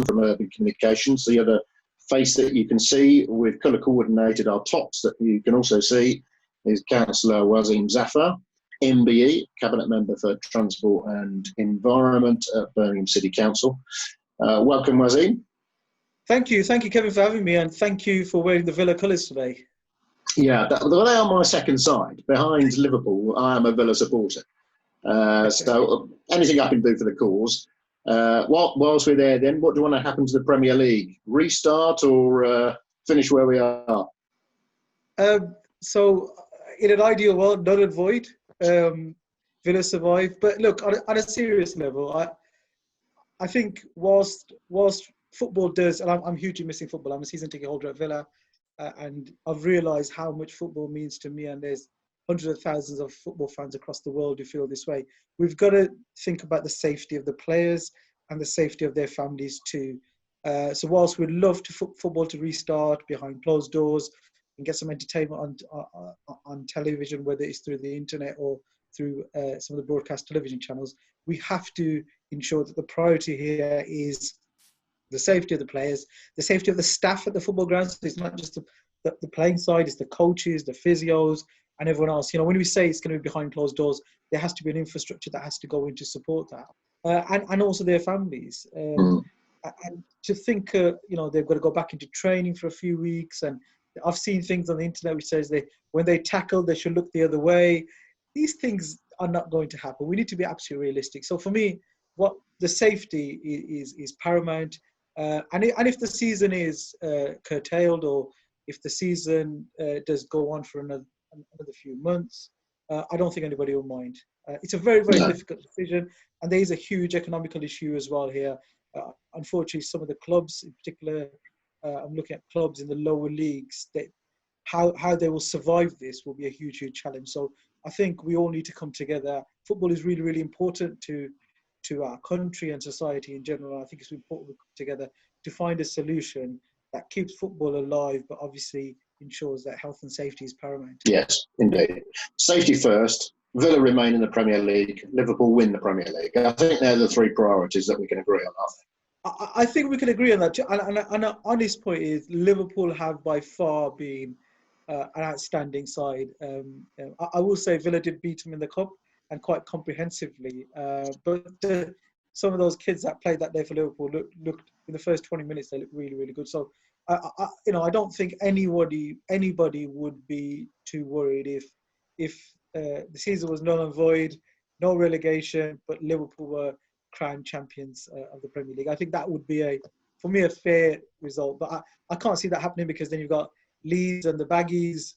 from Urban Communications. The other face that you can see, we've colour coordinated our tops that you can also see, is Councillor Waseem Zaffar, MBE, Cabinet Member for Transport and Environment at Birmingham City Council. Welcome, Waseem. Thank you, Kevin, for having me, and thank you for wearing the Villa colours today. Yeah, they are my second side. Behind Liverpool, I am a Villa supporter. So anything I can do for the cause. Whilst we're there, then, what do you want to happen to the Premier League? Restart or finish where we are? So, in an ideal world, null and void. Villa survive. But look, on a serious level, I think whilst football does, and I'm hugely missing football. I'm a season ticket holder at Villa, and I've realised how much football means to me. And there's hundreds of thousands of football fans across the world who feel this way. We've got to think about the safety of the players and the safety of their families too. So whilst we'd love to football to restart behind closed doors and get some entertainment on television, whether it's through the internet or through some of the broadcast television channels, we have to ensure that the priority here is the safety of the players, the safety of the staff at the football grounds. So it's not just the playing side, it's the coaches, the physios, and everyone else. You know, when we say it's going to be behind closed doors, there has to be an infrastructure that has to go in to support that, and also their families. And to think, you know, they've got to go back into training for a few weeks. And I've seen things on the internet which says when they tackle, they should look the other way. These things are not going to happen. We need to be absolutely realistic. So for me, what the safety is paramount. And if the season is curtailed, or if the season does go on for another few months, I don't think anybody will mind. It's a very, very difficult decision, and there is a huge economical issue as well here. Unfortunately, some of the clubs, in particular, I'm looking at clubs in the lower leagues, how they will survive this will be a huge, huge challenge. So I think we all need to come together. Football is really, really important to our country and society in general. I think it's important we come together to find a solution that keeps football alive, but obviously ensures that health and safety is paramount. Yes, indeed. Safety first, Villa remain in the Premier League, Liverpool win the Premier League. I think they're the three priorities that we can agree on, aren't they? I think we can agree on that. And an honest point is Liverpool have by far been an outstanding side. I will say Villa did beat them in the cup, and quite comprehensively. But some of those kids that played that day for Liverpool looked in the first 20 minutes, they looked really, really good. So, I don't think anybody would be too worried if the season was null and void, no relegation, but Liverpool were crowned champions of the Premier League. I think that would be for me, a fair result. But I can't see that happening, because then you've got Leeds and the Baggies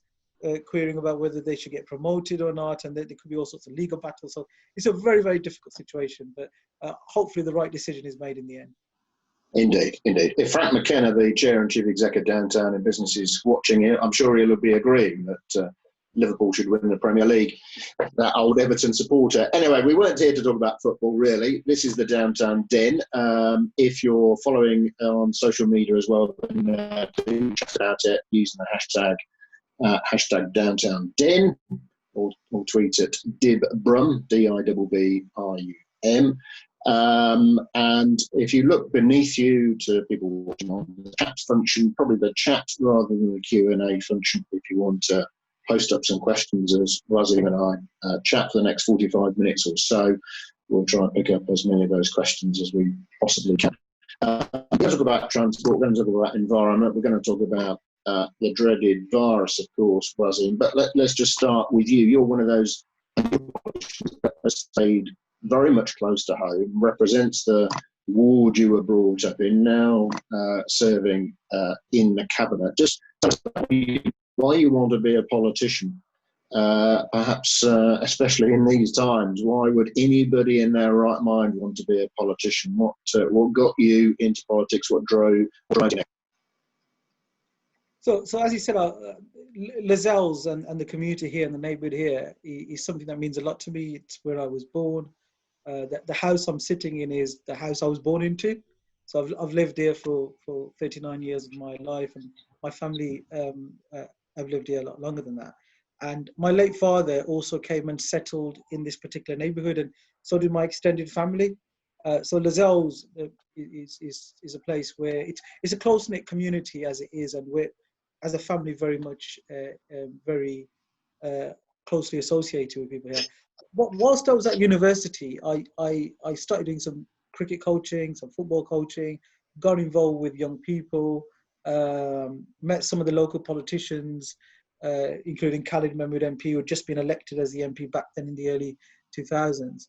querying about whether they should get promoted or not, and there could be all sorts of legal battles. So it's a very, very difficult situation, but hopefully the right decision is made in the end. Indeed, indeed. If Frank McKenna, the Chair and Chief Executive Downtown and Business, is watching it, I'm sure he'll be agreeing that Liverpool should win the Premier League. That old Everton supporter. Anyway, we weren't here to talk about football, really. This is the Downtown Den. If you're following on social media as well, then do chat about it using the hashtag Downtown Den, or tweet at DIBBRUM, DIBBRUM. And if you look beneath you to people watching on the chat function, probably the chat rather than the Q&A function, if you want to post up some questions as Waseem and I chat for the next 45 minutes or so. We'll try and pick up as many of those questions as we possibly can. We're going to talk about transport, we're going to talk about environment, we're going to talk about the dreaded virus, of course, Waseem. But let's just start with you. You're one of those that has stayed very much close to home, represents the ward you were brought up in, now serving in the cabinet. Just tell us about why you want to be a politician, perhaps especially in these times. Why would anybody in their right mind want to be a politician? What got you into politics? What drove you? So as you said, Lozells and the community here and the neighbourhood here is something that means a lot to me. It's where I was born. The house I'm sitting in is the house I was born into. So I've lived here for 39 years of my life, and my family have lived here a lot longer than that. And my late father also came and settled in this particular neighbourhood, and so did my extended family. So Lozells is a place where it's a close-knit community as it is, and we're, as a family, very much very closely associated with people here. Whilst I was at university, I started doing some cricket coaching, some football coaching, got involved with young people, met some of the local politicians, including Khalid Mahmood MP, who had just been elected as the MP back then in the early 2000s,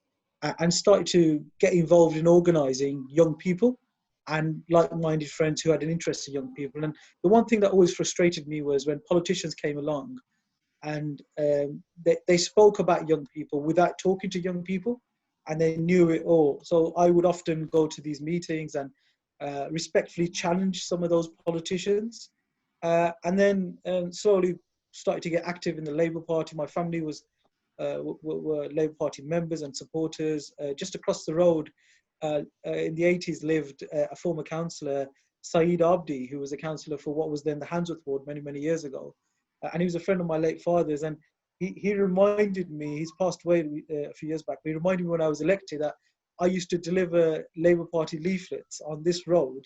and started to get involved in organising young people and like-minded friends who had an interest in young people. And the one thing that always frustrated me was when politicians came along and they spoke about young people without talking to young people, and they knew it all. So I would often go to these meetings and respectfully challenge some of those politicians, and then slowly started to get active in the Labour Party. My family were Labour Party members and supporters. Just across the road, in the 80s, lived a former councillor, Saeed Abdi, who was a councillor for what was then the Handsworth ward many years ago. And he was a friend of my late father's, and he reminded me, he's passed away a few years back, but he reminded me when I was elected that I used to deliver Labour Party leaflets on this road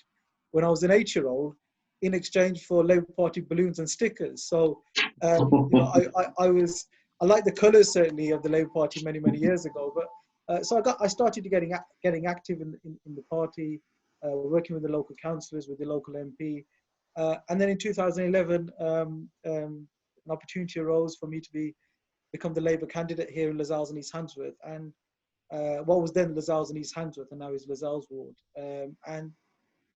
when I was an 8-year-old in exchange for Labour Party balloons and stickers. So, you know, I like the colours certainly of the Labour Party many years ago, but so I started getting active in the party, working with the local councillors, with the local MP. And then in 2011, an opportunity arose for me to become the Labour candidate here in Lozells and East Handsworth, and what was then Lozells and East Handsworth, and now is Lozells ward. And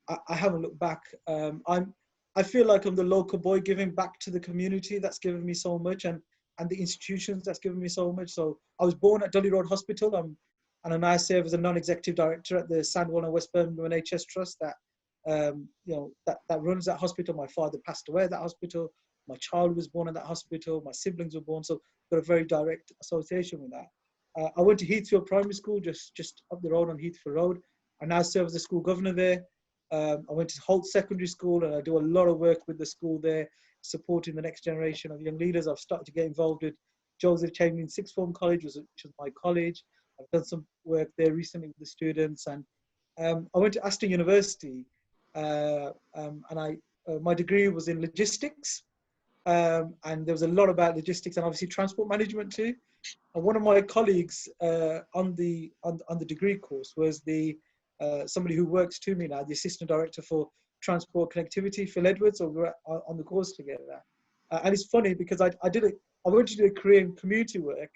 I haven't looked back. I feel like I'm the local boy giving back to the community that's given me so much, and the institutions that's given me so much. So I was born at Dudley Road Hospital, and I now serve as a non-executive director at the Sandwell and West Birmingham NHS Trust that you know, that runs that hospital. My father passed away at that hospital. My child was born at that hospital. My siblings were born, so got a very direct association with that. I went to Heathfield Primary School, just up the road on Heathfield Road. I now serve as the school governor there. I went to Holt Secondary School, and I do a lot of work with the school there, supporting the next generation of young leaders. I've started to get involved with Joseph Chamberlain Sixth Form College, which was my college. I've done some work there recently with the students, and I went to Aston University, and my degree was in logistics, and there was a lot about logistics and obviously transport management too. And one of my colleagues on the degree course was somebody who works to me now, the assistant director for transport connectivity, Phil Edwards. So we're on the course together. And it's funny because I went to do a career in community work,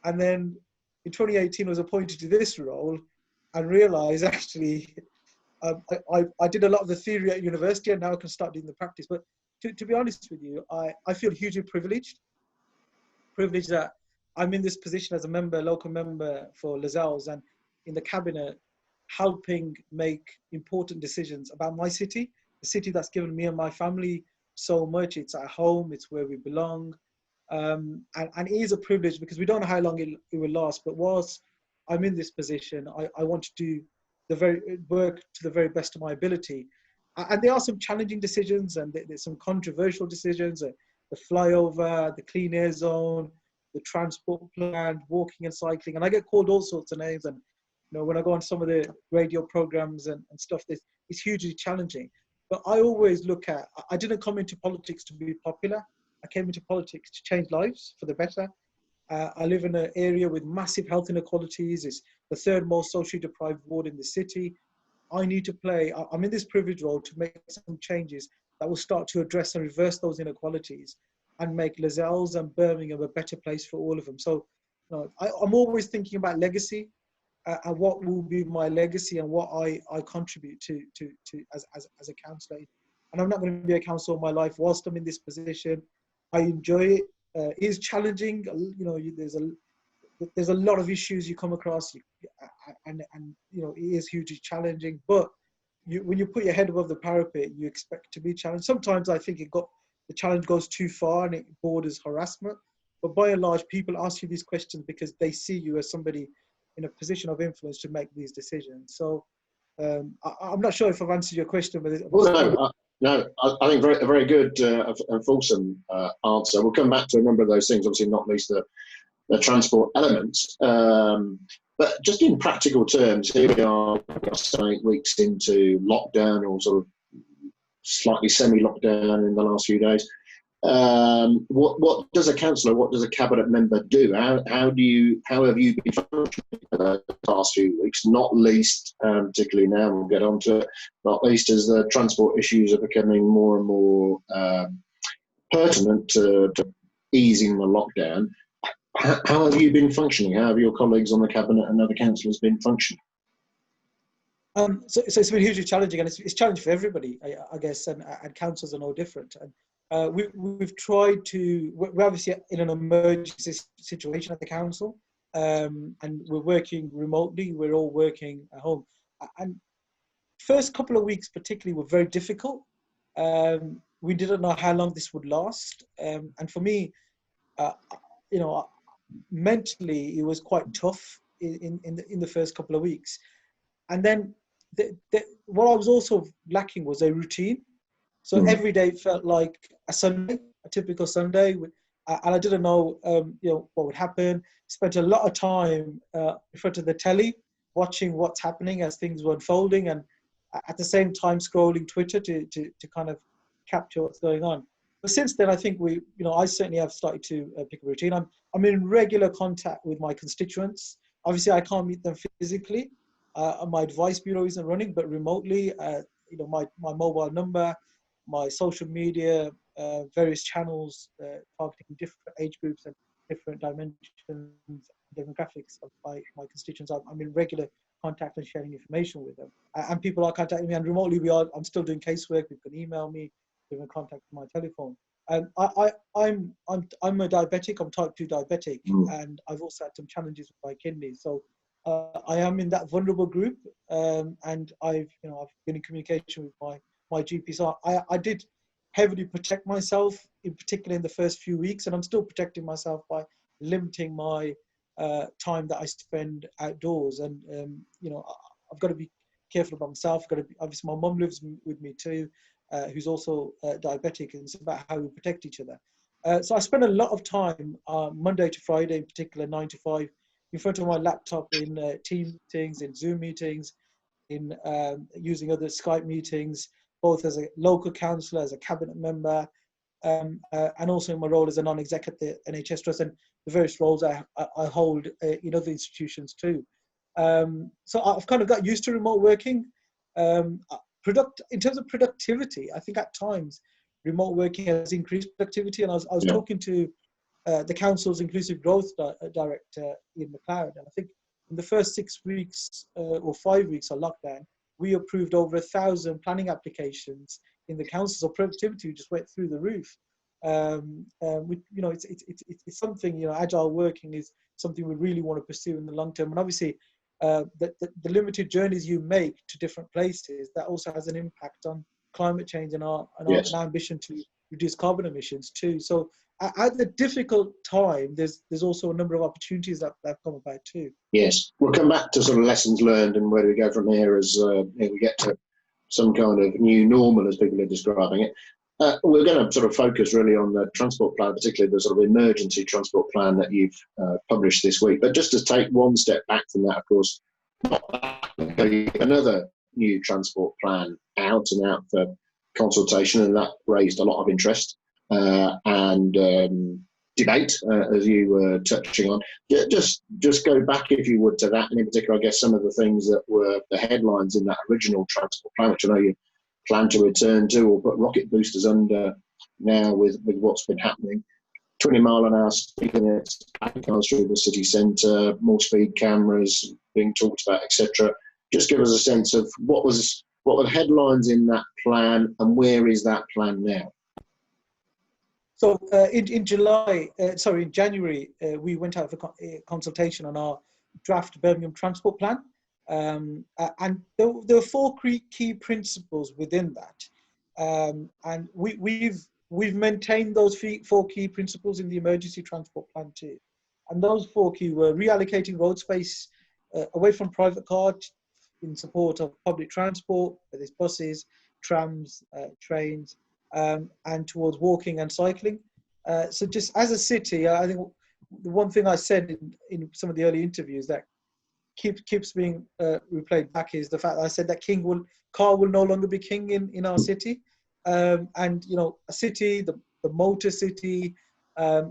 and then in 2018 was appointed to this role, and realised actually I did a lot of the theory at university, and now I can start doing the practice. But to be honest with you, I feel hugely privileged that I'm in this position as a local member for Lozells, and in the cabinet, helping make important decisions about my city, the city that's given me and my family so much. It's our home, it's where we belong. And it is a privilege because we don't know how long it will last, but whilst I'm in this position, I want to do work to the very best of my ability. And there are some challenging decisions, and there's some controversial decisions, the flyover, the clean air zone, the transport plan, walking and cycling. And I get called all sorts of names, and you know, when I go on some of the radio programs and stuff, it's hugely challenging. But I always look at, I didn't come into politics to be popular. I came into politics to change lives for the better. I live in an area with massive health inequalities. It's the third most socially deprived ward in the city. I'm in this privileged role to make some changes that will start to address and reverse those inequalities and make Lozells and Birmingham a better place for all of them. So you know, I'm always thinking about legacy and what will be my legacy and what I contribute to as a councillor. And I'm not going to be a councillor all my life. Whilst I'm in this position, I enjoy it. It is challenging. You know, there's a lot of issues you come across, and you know, it is hugely challenging. But when you put your head above the parapet, you expect to be challenged. Sometimes I think the challenge goes too far and it borders harassment. But by and large, people ask you these questions because they see you as somebody in a position of influence to make these decisions. So I'm not sure if I've answered your question, but no, I think a very good and fulsome answer. We'll come back to a number of those things, obviously not least the transport elements. But just in practical terms, here we are 8 weeks into lockdown, or sort of slightly semi-lockdown in the last few days. What does a councillor, what does a cabinet member do? How have you been functioning the past few weeks? Not least, particularly now, we'll get on to it. Not least as the transport issues are becoming more and more pertinent to easing the lockdown. How have you been functioning? How have your colleagues on the cabinet and other councillors been functioning? So it's been hugely challenging, and it's challenging for everybody, I guess, and councils are no different. And we've tried to. We're obviously in an emergency situation at the council, and we're working remotely. We're all working at home, and first couple of weeks particularly were very difficult. We didn't know how long this would last, and for me, mentally it was quite tough in the first couple of weeks, and then. What I was also lacking was a routine. So every day felt like a Sunday, a typical Sunday, and I didn't know, what would happen. Spent a lot of time in front of the telly, watching what's happening as things were unfolding, and at the same time scrolling Twitter to kind of capture what's going on. But since then, I think I certainly have started to pick a routine. I'm in regular contact with my constituents. Obviously, I can't meet them physically. My advice bureau isn't running, but remotely, my mobile number, my social media, various channels targeting different age groups and different dimensions, demographics of my constituents. I'm in regular contact and sharing information with them. And people are contacting me, and remotely I'm still doing casework. People can email me, give me contact on my telephone. I'm a diabetic. I'm type 2 diabetic, and I've also had some challenges with my kidneys. So I am in that vulnerable group, and I've been in communication with my GP. So I did heavily protect myself, in particular in the first few weeks, and I'm still protecting myself by limiting my time that I spend outdoors. And I've got to be careful about myself. Obviously, my mum lives with me too, who's also diabetic, and it's about how we protect each other. So I spend a lot of time, Monday to Friday in particular, 9 to 5, in front of my laptop in team meetings, in Zoom meetings, in using other Skype meetings, both as a local councillor, as a cabinet member, and also in my role as a non-exec at the NHS Trust, and the various roles I hold in other institutions too. So I've kind of got used to remote working. In terms of productivity, I think at times remote working has increased productivity, and I was talking to the council's inclusive growth director, Ian McLeod, and I think in the first 6 weeks or 5 weeks of lockdown, we approved over 1,000 planning applications in the council. So productivity just went through the roof. It's something, agile working is something we really want to pursue in the long term. And obviously, the limited journeys you make to different places, that also has an impact on climate change and our ambition to reduce carbon emissions too. So at the difficult time, there's also a number of opportunities that have come about too. Yes, we'll come back to sort of lessons learned and where do we go from here as we get to some kind of new normal, as people are describing it. We're going to sort of focus really on the transport plan, particularly the sort of emergency transport plan that you've published this week. But just to take one step back from that, of course, another new transport plan out for consultation, and that raised a lot of interest and debate, as you were touching on. Just go back, if you would, to that, and in particular, I guess, some of the things that were the headlines in that original transport plan, which I know you plan to return to or put rocket boosters under now with what's been happening. 20-mile-an-hour speed limits, cars through the city centre, more speed cameras being talked about, etc. Just give us a sense of what were the headlines in that plan, and where is that plan now? So in January, we went out for consultation on our draft Birmingham transport plan. And there were 4 key principles within that. And we've maintained those 4 key principles in the emergency transport plan too. And those 4 key were reallocating road space away from private cars in support of public transport, whether it's buses, trams, trains, and towards walking and cycling. So just as a city, I think the one thing I said in some of the early interviews that keeps being replayed back is the fact that I said that car will no longer be king in our city. And you know, a city, the motor city,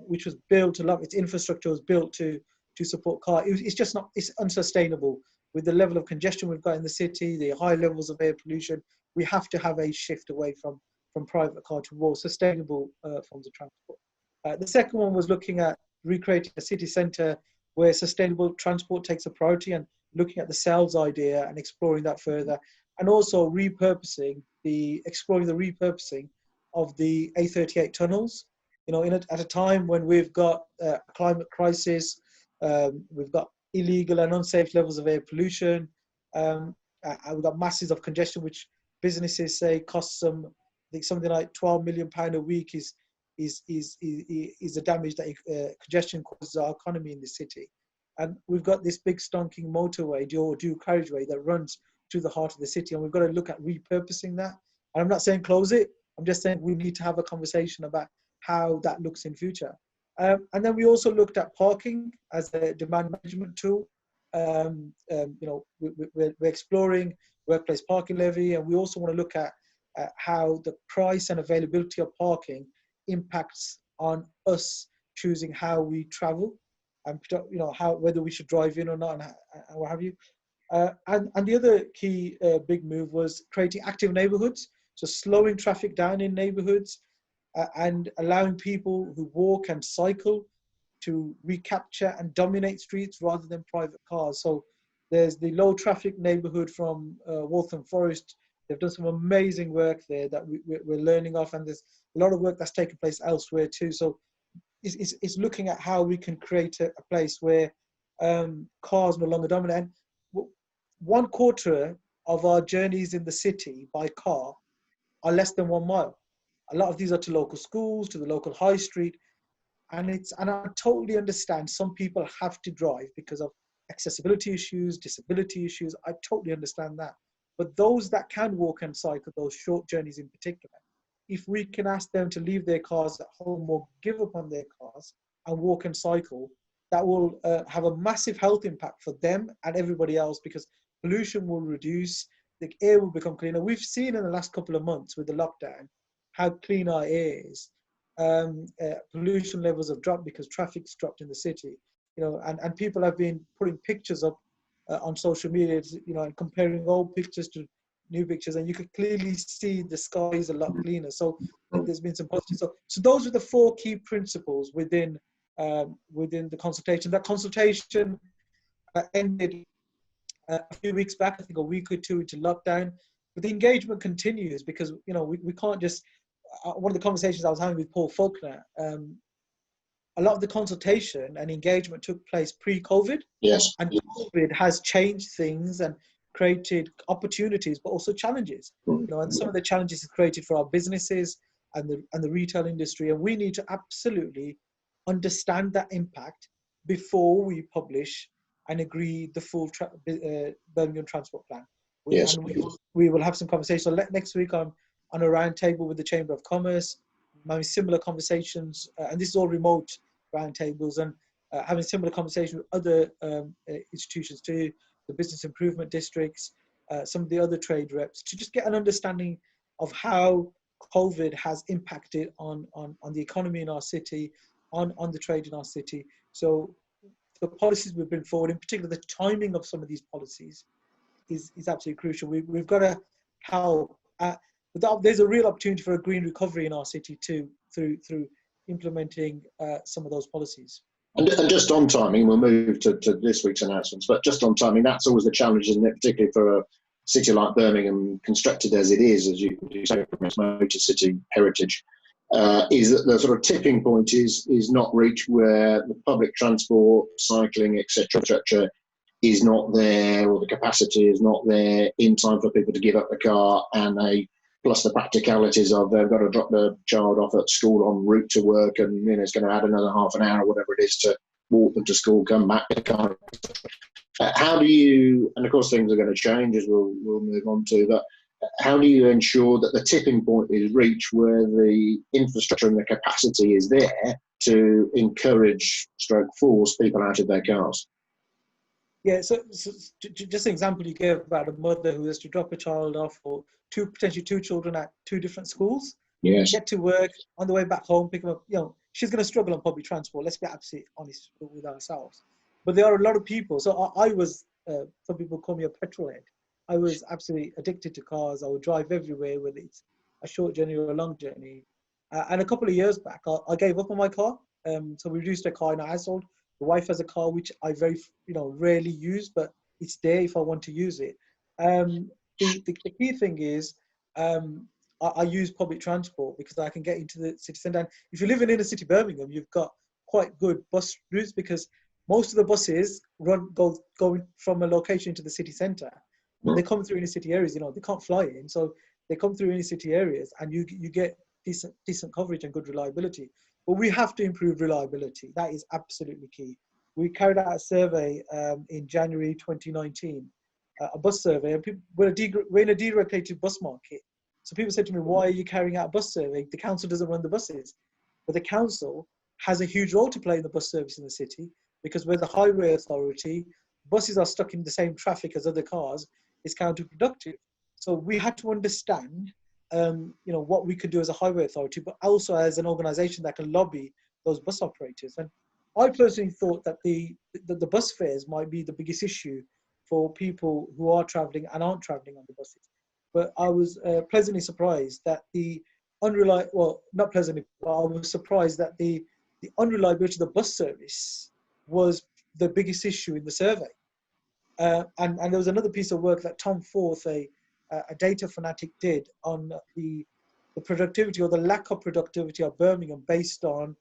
which was built, a lot of its infrastructure was built to support car. It's just not, it's unsustainable with the level of congestion we've got in the city, the high levels of air pollution. We have to have a shift away from private car to more sustainable forms of transport. The second one was looking at recreating a city centre where sustainable transport takes a priority, and looking at the cells idea and exploring that further, and also exploring the repurposing of the A38 tunnels. You know, at a time when we've got a climate crisis, we've got illegal and unsafe levels of air pollution, we've got masses of congestion, which businesses say costs them, I think something like £12 million a week is the damage that congestion causes our economy in the city. And we've got this big stonking motorway, dual carriageway that runs through the heart of the city, and we've got to look at repurposing that. And I'm not saying close it, I'm just saying we need to have a conversation about how that looks in future. And then we also looked at parking as a demand management tool. You know, we're exploring workplace parking levy, and we also want to look at how the price and availability of parking impacts on us choosing how we travel, and you know, whether we should drive in or not, and what have you. And the other key big move was creating active neighbourhoods, so slowing traffic down in neighbourhoods and allowing people who walk and cycle to recapture and dominate streets rather than private cars. So there's the low traffic neighbourhood from Waltham Forest. They've done some amazing work there that we're learning off, and there's a lot of work that's taken place elsewhere too. So it's looking at how we can create a place where cars no longer dominate. And 1/4 of our journeys in the city by car are less than 1 mile. A lot of these are to local schools, to the local high street. And I totally understand some people have to drive because of accessibility issues, disability issues. I totally understand that. But those that can walk and cycle, those short journeys in particular, if we can ask them to leave their cars at home or give up on their cars and walk and cycle, that will have a massive health impact for them and everybody else, because pollution will reduce, the air will become cleaner. We've seen in the last couple of months with the lockdown how clean our air is. Pollution levels have dropped because traffic's dropped in the city, you know, and people have been putting pictures up on social media, you know, and comparing old pictures to new pictures, and you could clearly see the sky is a lot cleaner. So there's been some positive. So those are the 4 key principles within the consultation. That consultation ended a few weeks back, I think a week or 2 into lockdown, but the engagement continues because, you know, we can't just. One of the conversations I was having with Paul Faulkner, a lot of the consultation and engagement took place pre-COVID. Yes. And COVID has changed things and created opportunities, but also challenges. You know, and some of the challenges it's created for our businesses and the retail industry. And we need to absolutely understand that impact before we publish and agree the full Birmingham Transport Plan. Yes. And we will have some conversations. So next week on a round table with the Chamber of Commerce, having similar conversations, and this is all remote round tables, and having similar conversations with other institutions too, the business improvement districts, some of the other trade reps, to just get an understanding of how COVID has impacted on the economy in our city, on the trade in our city. So the policies we bring forward, in particular the timing of some of these policies, is absolutely crucial. We've got to help. There's a real opportunity for a green recovery in our city too, through implementing some of those policies. And just on timing, we'll move to this week's announcements, but just on timing, that's always the challenge, isn't it? Particularly for a city like Birmingham, constructed as it is, as you say, from its motor city heritage, is that the sort of tipping point is not reached, where the public transport, cycling, etc., is not there, or the capacity is not there in time for people to give up the car, and plus the practicalities of they've got to drop the child off at school en route to work, and you know, it's going to add another half an hour or whatever it is to walk them to school, come back to the car. How do you, and of course things are going to change as we'll move on to, but how do you ensure that the tipping point is reached where the infrastructure and the capacity is there to encourage / force people out of their cars? Yeah, just an example you gave about a mother who has to drop a child off, or potentially two children at two different schools, Yes. get to work, on the way back home, pick them up. You know, she's going to struggle on public transport. Let's be absolutely honest with ourselves. But there are a lot of people. So I was, some people call me a petrol head. I was absolutely addicted to cars. I would drive everywhere, whether it's a short journey or a long journey. And a couple of years back, I gave up on my car. So we reduced a car in our household. The wife has a car which I rarely use, but it's there if I want to use it. The key thing is I use public transport because I can get into the city centre. And if you live in inner city Birmingham, you've got quite good bus routes because most of the buses going from a location to the city centre. When they come through inner city areas, they can't fly in, so they come through inner city areas, and you get decent coverage and good reliability. But we have to improve reliability. That is absolutely key. We carried out a survey in January 2019, a bus survey, and we're in a deregulated bus market. So people said to me, why are you carrying out a bus survey? The council doesn't run the buses. But the council has a huge role to play in the bus service in the city, because we're the highway authority. Buses are stuck in the same traffic as other cars. It's counterproductive. So we had to understand what we could do as a highway authority, but also as an organisation that can lobby those bus operators. And I personally thought that the bus fares might be the biggest issue for people who are travelling and aren't travelling on the buses. But I was pleasantly surprised that not pleasantly, but I was surprised that the unreliability of the bus service was the biggest issue in the survey. And there was another piece of work that Tom Forth, a data fanatic, did on the productivity or the lack of productivity of Birmingham based on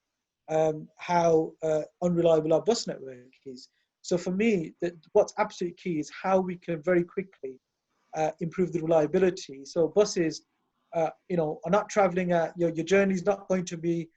how unreliable our bus network is. So for me, what's absolutely key is how we can very quickly improve the reliability. So buses, are not traveling at, your journey is not going to be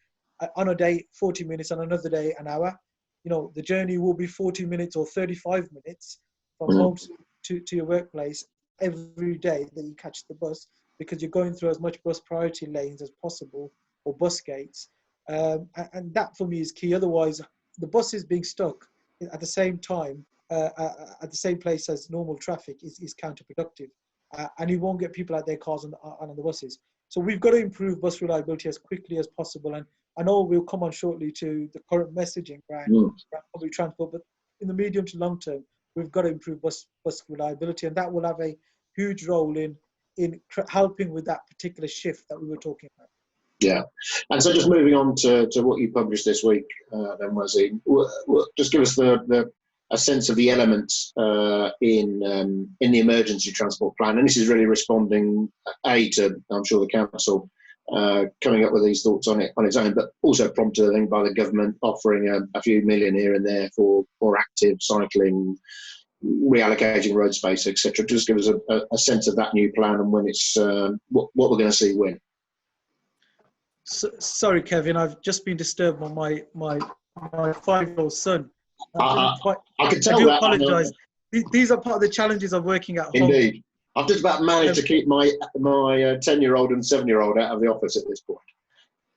on a day 40 minutes, on another day an hour. The journey will be 40 minutes or 35 minutes from home to your workplace every day that you catch the bus, because you're going through as much bus priority lanes as possible, or bus gates. And that for me is key. Otherwise, the buses being stuck at the same time, at the same place as normal traffic is counterproductive. And you won't get people out their cars on the buses. So we've got to improve bus reliability as quickly as possible. And I know we'll come on shortly to the current messaging around public transport, but in the medium to long term, we've got to improve bus reliability, and that will have a huge role in helping with that particular shift that we were talking about. Yeah, and so just moving on to what you published this week, then Waseem, just give us a sense of the elements in the emergency transport plan, and this is really responding to, I'm sure, the council coming up with these thoughts on its own, but also prompted, I think, by the government offering a few million here and there for active cycling, reallocating road space, etc. Just give us a sense of that new plan and when it's what we're going to see when. Sorry, Kevin, I've just been disturbed by my 5-year-old son. I can tell that. I do apologise. These are part of the challenges of working at home. Indeed. I've just about managed to keep my 10-year-old and 7-year-old out of the office at this point.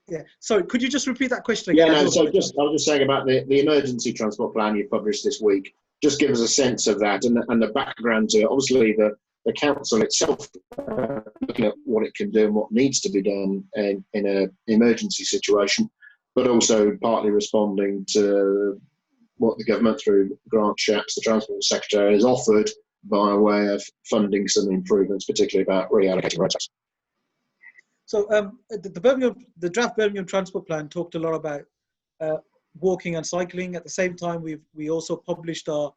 Yeah. Sorry, could you just repeat that question again? Yeah, no, so I was just saying about the emergency transport plan you published this week. Just give us a sense of that and the background to it. Obviously, the council itself looking at what it can do and what needs to be done in an emergency situation, but also partly responding to what the government, through Grant Shapps, the Transport Secretary, has offered by way of funding some improvements, particularly about reallocating road space. So the draft Birmingham Transport Plan talked a lot about walking and cycling. At the same time, we also published our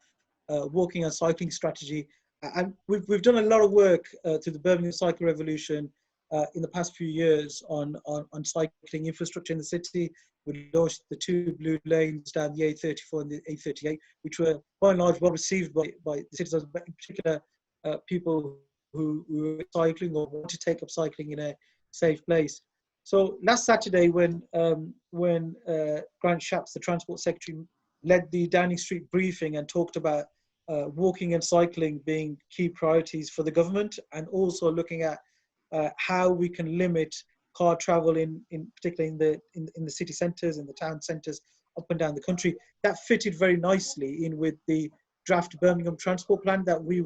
walking and cycling strategy, and we've done a lot of work through the Birmingham Cycle Revolution in the past few years on cycling infrastructure in the city. We launched the 2 blue lanes down the A34 and the A38, which were by and large well received by the citizens, but in particular people who were cycling or want to take up cycling in a safe place. So last Saturday, when Grant Shapps, the Transport Secretary, led the Downing Street briefing and talked about walking and cycling being key priorities for the government, and also looking at how we can limit car travel particularly in the city centres, in the town centres, up and down the country, that fitted very nicely in with the draft Birmingham transport plan that we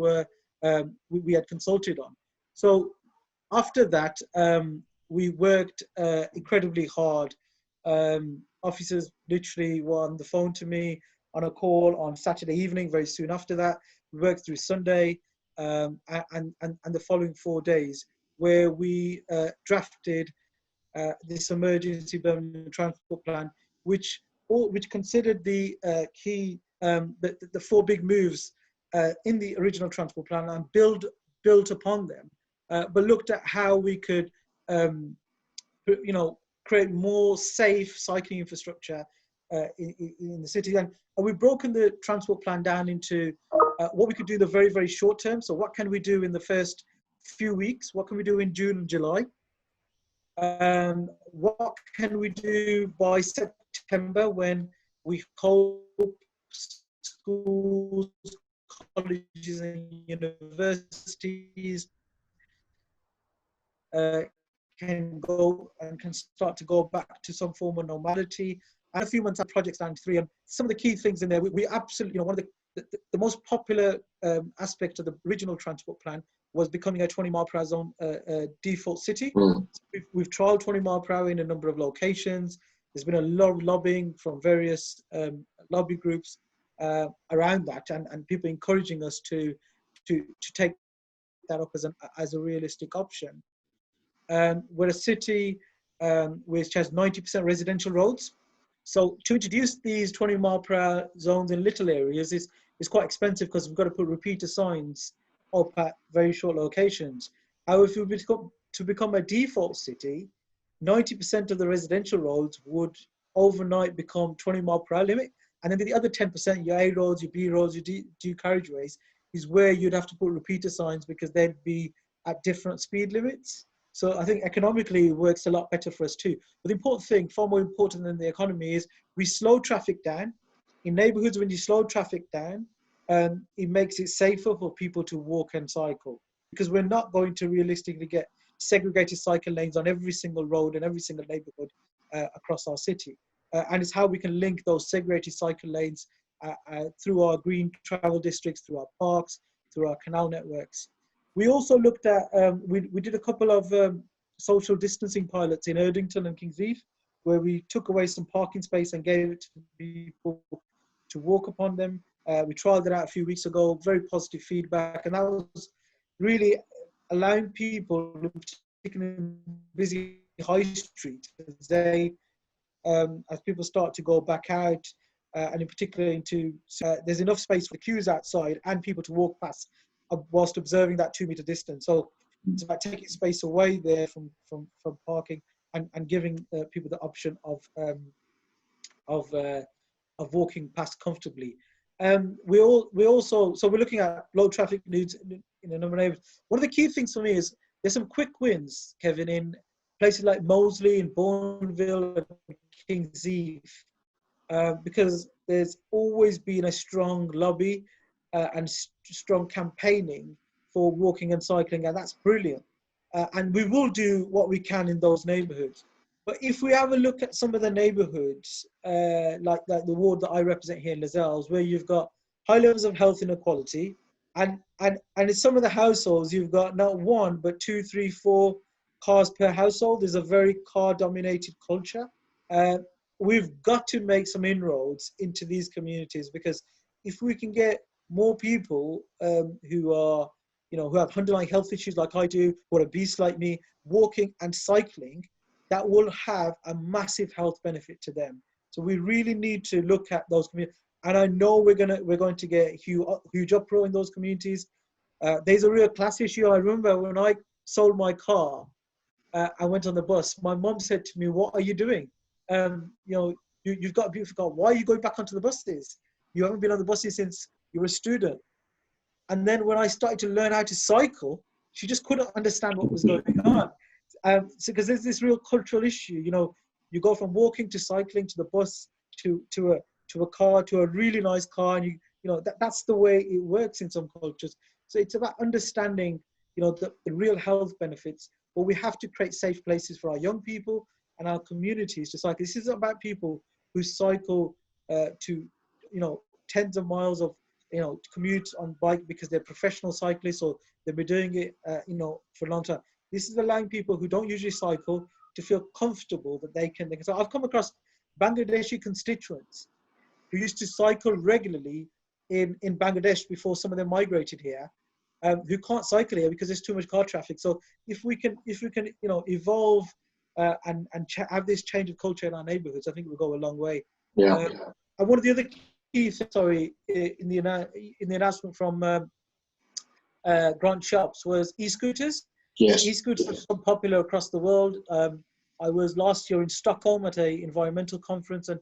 had consulted on. So after that, we worked incredibly hard. Officers literally were on the phone to me on a call on Saturday evening. Very soon after that, we worked through Sunday and the following 4 days, where we drafted this emergency Birmingham transport plan, which considered the key, the 4 big moves in the original transport plan and built upon them, but looked at how we could, create more safe cycling infrastructure in the city. And we've broken the transport plan down into what we could do in the very, very short term. So what can we do in the first few weeks? What can we do in June and July? What can we do by September, when we hope schools, colleges and universities can start to go back to some form of normality. And a few months of projects down to 3. And some of the key things in there, we absolutely, one of the most popular aspect of the original transport plan was becoming a 20-mile-per-hour zone default city. Mm. We've trialed 20 mile per hour in a number of locations. There's been a lot of lobbying from various lobby groups around that, and people encouraging us to take that up as a realistic option. We're a city which has 90% residential roads. So to introduce these 20 mile per hour zones in little areas is quite expensive, because we've got to put repeater signs up at very short locations. However, if we become a default city, 90% of the residential roads would overnight become 20 mile per hour limit. And then the other 10%, your A roads, your B roads, your D carriageways, is where you'd have to put repeater signs, because they'd be at different speed limits. So I think economically it works a lot better for us too. But the important thing, far more important than the economy, is we slow traffic down. In neighborhoods, when you slow traffic down, it makes it safer for people to walk and cycle, because we're not going to realistically get segregated cycle lanes on every single road and every single neighborhood across our city. And it's how we can link those segregated cycle lanes through our green travel districts, through our parks, through our canal networks. We also looked at, we did a couple of social distancing pilots in Erdington and Kings Heath, where we took away some parking space and gave it to people to walk upon them. We tried it out a few weeks ago, very positive feedback, and that was really allowing people, particularly in busy high street, as people start to go back out, and in particular into, there's enough space for queues outside and people to walk past whilst observing that 2 meter distance. So it's about taking space away there from parking and giving people the option of walking past comfortably. We're looking at low traffic needs in a number of neighborhoods. One of the key things for me is there's some quick wins, Kevin, in places like Moseley and Bourneville and Kings Heath, because there's always been a strong lobby and strong campaigning for walking and cycling, and that's brilliant. And we will do what we can in those neighborhoods. But if we have a look at some of the neighborhoods, like the ward that I represent here in Lozells, where you've got high levels of health inequality, and in some of the households, you've got not 1, but 2, 3, 4 cars per household. There's a very car-dominated culture. We've got to make some inroads into these communities, because if we can get more people who have underlying health issues like I do, or obese like me, walking and cycling, that will have a massive health benefit to them. So we really need to look at those communities. And I know we're going to get huge uproar in those communities. There's a real class issue. I remember when I sold my car, I went on the bus. My mom said to me, "What are you doing? You've got a beautiful car. Why are you going back onto the buses? You haven't been on the buses since you were a student." And then when I started to learn how to cycle, she just couldn't understand what was going on. Because there's this real cultural issue. You go from walking to cycling to the bus to a car, to a really nice car, and that's the way it works in some cultures. So it's about understanding the real health benefits, but we have to create safe places for our young people and our communities to cycle. This isn't about people who cycle to tens of miles of to commute on bike because they're professional cyclists or they've been doing it, for a long time. This is allowing people who don't usually cycle to feel comfortable that they can. So I've come across Bangladeshi constituents who used to cycle regularly in Bangladesh before some of them migrated here, who can't cycle here because there's too much car traffic. So if we can evolve and have this change of culture in our neighbourhoods, I think we'll go a long way. Yeah. And one of the other key things, in the announcement from Grant Shops was e-scooters. Yes. E-scooters are so popular across the world. I was last year in Stockholm at an environmental conference, and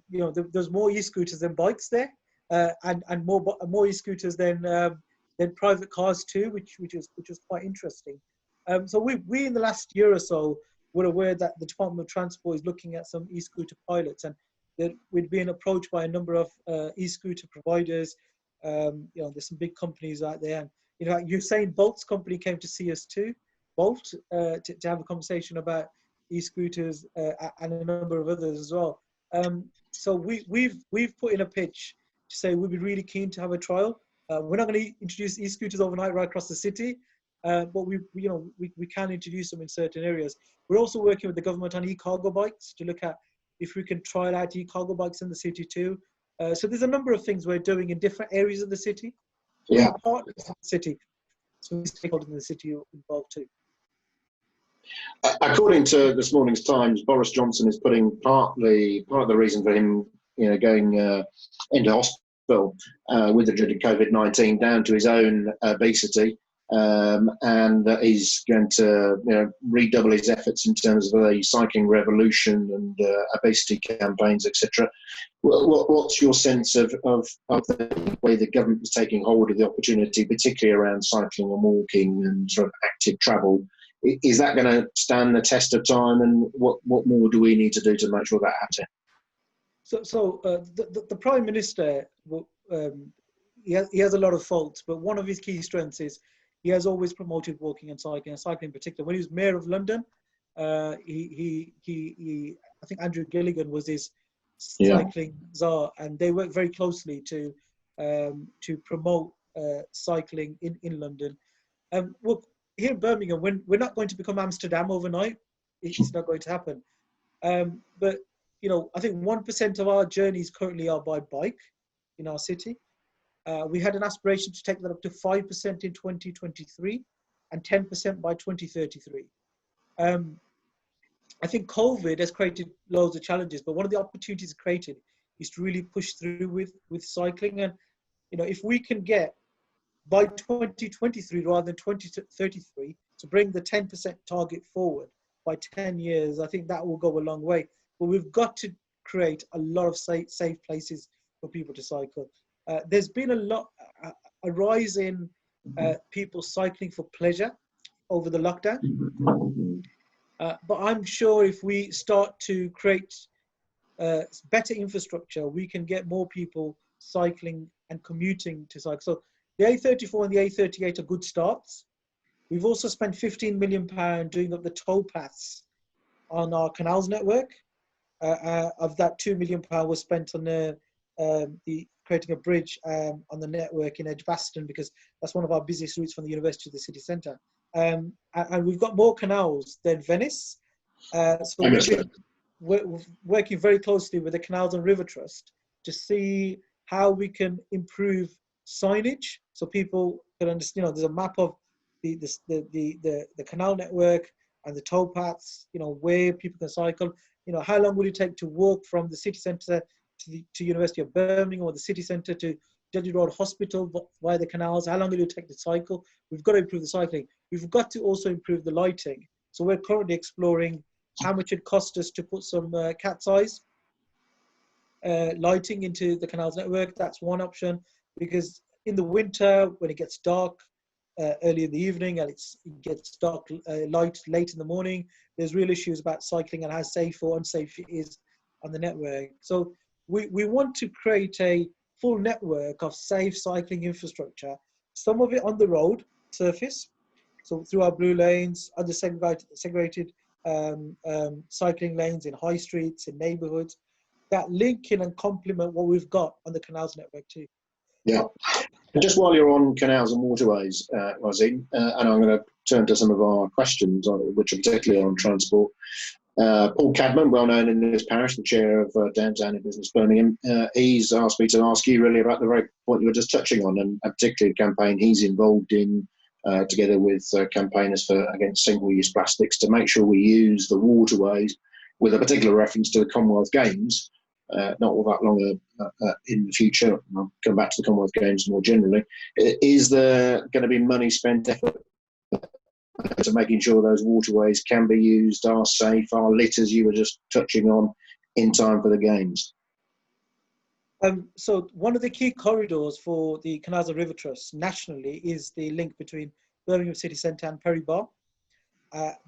there's more e-scooters than bikes there, and more e-scooters than private cars too, which was quite interesting. So we in the last year or so were aware that the Department of Transport is looking at some e-scooter pilots, and that we'd been approached by a number of e-scooter providers. There's some big companies out there, and Usain Bolt's company came to see us too, Bolt, to have a conversation about e-scooters and a number of others as well. So we've put in a pitch to say we'd be really keen to have a trial. We're not going to introduce e-scooters overnight right across the city, but we can introduce them in certain areas. We're also working with the government on e-cargo bikes to look at if we can trial out e-cargo bikes in the city too. So there's a number of things we're doing in different areas of the city. Yeah. Partners in the city, so stakeholders in the city are involved too. According to this morning's Times, Boris Johnson is putting part of the reason for him, going into hospital with the dreaded COVID-19 down to his own obesity, and he's going to redouble his efforts in terms of a cycling revolution and obesity campaigns, etc. What's your sense of the way the government is taking hold of the opportunity, particularly around cycling and walking and sort of active travel? Is that going to stand the test of time, and what more do we need to do to make sure that happens? So the Prime Minister, he has a lot of faults, but one of his key strengths is he has always promoted walking and cycling in particular. When he was Mayor of London, he I think Andrew Gilligan was his cycling czar, and they worked very closely to promote cycling in London. Look, here in Birmingham, we're not going to become Amsterdam overnight. It's not going to happen. But I think 1% of our journeys currently are by bike in our city. We had an aspiration to take that up to 5% in 2023 and 10% by 2033. I think COVID has created loads of challenges, but one of the opportunities created is to really push through with cycling. And if we can get by 2023 rather than 2033 to bring the 10% target forward by 10 years, I think that will go a long way. But we've got to create a lot of safe places for people to cycle. There's been a rise in people cycling for pleasure over the lockdown. But I'm sure if we start to create better infrastructure, we can get more people cycling and commuting to cycle. So the A34 and the A38 are good starts. We've also spent £15 million doing up the tow paths on our canals network. Of that, £2 million was spent on creating a bridge on the network in Edgbaston, because that's one of our busiest routes from the university to the city centre. And we've got more canals than Venice. So we're working very closely with the Canals and River Trust to see how we can improve signage so people can understand. There's a map of the canal network and the tow paths, where people can cycle. How long will it take to walk from the city centre to University of Birmingham, or the city centre to Dudley Road Hospital via the canals? How long will it take to cycle? We've got to improve the cycling. We've got to also improve the lighting. So we're currently exploring how much it costs us to put some cat's eyes lighting into the canals network. That's one option, because in the winter, when it gets dark early in the evening and it gets dark light late in the morning, there's real issues about cycling and how safe or unsafe it is on the network. So we want to create a full network of safe cycling infrastructure, some of it on the road surface, so through our blue lanes, other segregated cycling lanes in high streets, in neighbourhoods, that link in and complement what we've got on the canals network too. Yeah. And just while you're on canals and waterways, Waseem, and I'm going to turn to some of our questions, which are particularly on transport. Paul Cadman, well known in this parish, the chair of Downtown in Business Birmingham, he's asked me to ask you really about the very point you were just touching on, and particularly the campaign he's involved in, together with campaigners against single-use plastics, to make sure we use the waterways with a particular reference to the Commonwealth Games. Not all that long in the future. I'll come back to the Commonwealth Games more generally. Is there going to be money spent effort to making sure those waterways can be used, are safe, are lit, as you were just touching on, in time for the Games? So one of the key corridors for the Canals and River Trust nationally is the link between Birmingham City Centre and Perry Bar.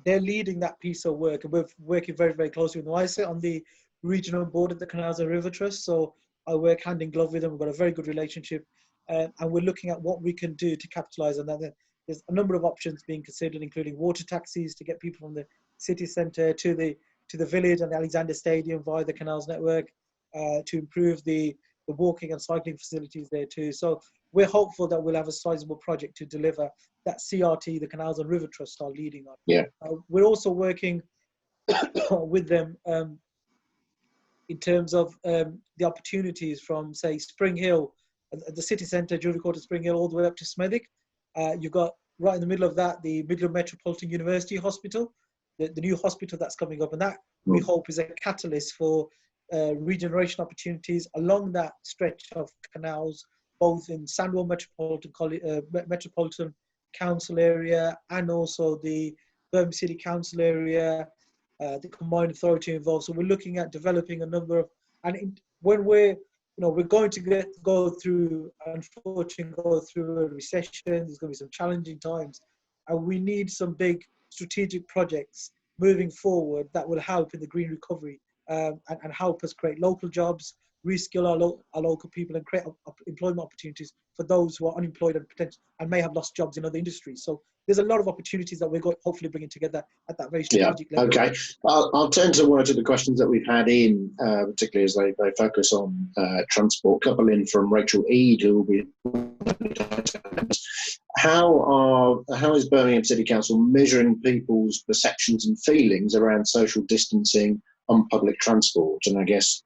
They're leading that piece of work, and we're working very, very closely with them. I sit on the regional board of the Canals and River Trust, so I work hand in glove with them. We've got a very good relationship, and we're looking at what we can do to capitalise on that. There's a number of options being considered, including water taxis to get people from the city centre to the village and the Alexander Stadium via the canals network, to improve the walking and cycling facilities there too. So we're hopeful that we'll have a sizable project to deliver that CRT, the Canals and River Trust, are leading on. Yeah. We're also working with them in terms of the opportunities from, say, Spring Hill, the city centre, Jewellery Quarter, Spring Hill, all the way up to Smethwick. You've got right in the middle of that the Midland Metropolitan University Hospital, the new hospital that's coming up, and that we hope is a catalyst for regeneration opportunities along that stretch of canals, both in Sandwell Metropolitan Council area and also the Birmingham City Council area, the combined authority involved. So we're looking at developing a number of, when we're going to go through a recession. There's going to be some challenging times, and we need some big strategic projects moving forward that will help in the green recovery, and help us create local jobs, reskill our local people, and create employment opportunities for those who are unemployed and may have lost jobs in other industries. So there's a lot of opportunities that we're hopefully bringing together at that very strategic level. Okay. I'll turn to one of the questions that we've had in, particularly as they focus on transport. A couple in from Rachel Eade, who will be. How is Birmingham City Council measuring people's perceptions and feelings around social distancing on public transport? And I guess